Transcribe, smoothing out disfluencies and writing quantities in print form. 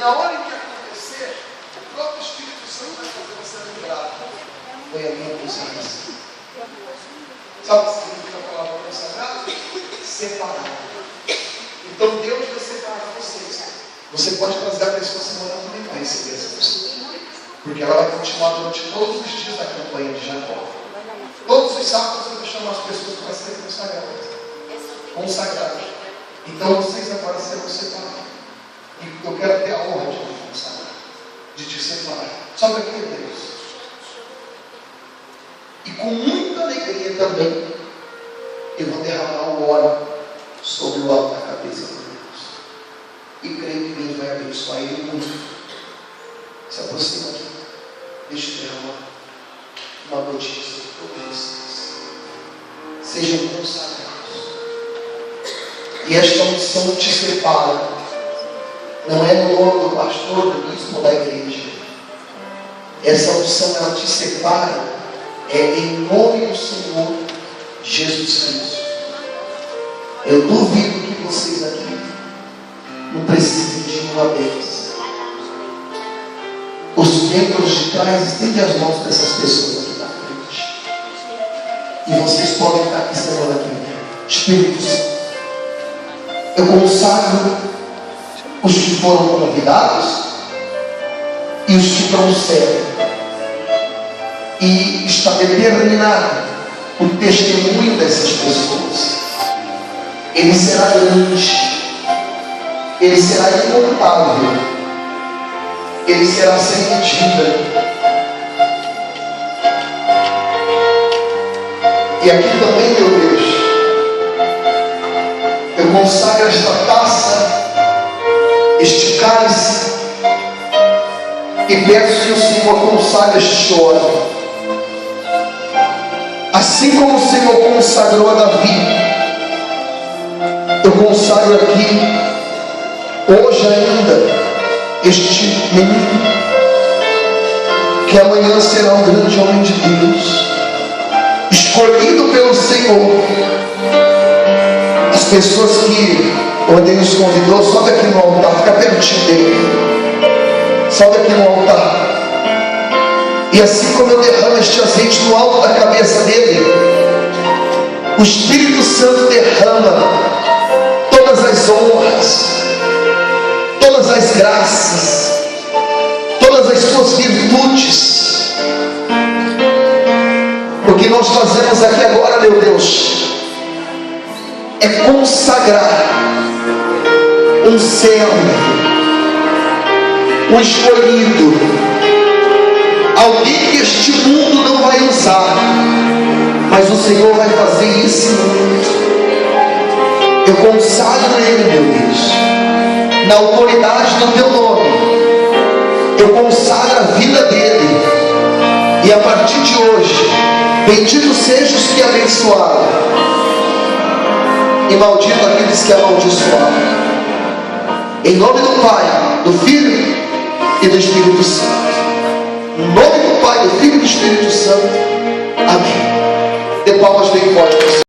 na hora em que acontecer, o próprio Espírito Santo vai fazer você lembrar. Foi a minha consciência. Sabe o que significa a palavra consagrado? Separado. Então Deus vai separar vocês. Você pode trazer a pessoa semana também vai receber essa pessoa. Porque ela vai continuar durante todos os dias da campanha de Jacó. Todos os sábados eu vou chamar as pessoas para serem consagradas. Então vocês agora serão separados. E eu quero ter a honra de te consagrar, de te separar. Sabe aqui, Deus? E com muita alegria também, eu vou derramar o óleo sobre o alto da cabeça de Deus. E creio que Deus vai abençoar ele muito. Se aproxima aqui. Deixa eu derramar uma notícia sobre todos vocês. Sejam consagrados. E esta unção te separa. Não é no nome do pastor, do bispo ou da igreja. Essa unção ela te separa. É em nome do Senhor Jesus Cristo. Eu duvido que vocês aqui não precisem de uma vez. Os membros de trás estendem as mãos dessas pessoas aqui na frente. E vocês podem estar aqui semana que vem. Espírito Santo, eu consagro os que foram convidados e os que trouxeram. E está determinado o testemunho dessas pessoas. Ele será grande, ele será incontável, ele será sem medida. E aqui também, meu Deus, eu consagro esta taça, este cálice, e peço que o Senhor consagre este óleo. Assim como o Senhor consagrou a Davi, eu consagro aqui, hoje ainda, este menino, que amanhã será um grande homem de Deus, escolhido pelo Senhor. As pessoas que o Deus convidou, sobe aqui no altar, fica pertinho dele, sobe aqui no altar. E assim como eu derramo este azeite no alto da cabeça dele, o Espírito Santo derrama todas as honras, todas as graças, todas as suas virtudes. O que nós fazemos aqui agora, meu Deus, é consagrar um servo, um escolhido, alguém que este mundo não vai usar, mas o Senhor vai fazer isso muito. Eu consagro ele, meu Deus, na autoridade do teu nome. Eu consagro a vida dele, e a partir de hoje, bendito sejam os que abençoaram, e maldito aqueles que amaldiçoaram. Em nome do Pai, do Filho e do Espírito Santo. Em nome do Pai, do Filho e do Espírito Santo. Amém. Dê palmas bem fortes.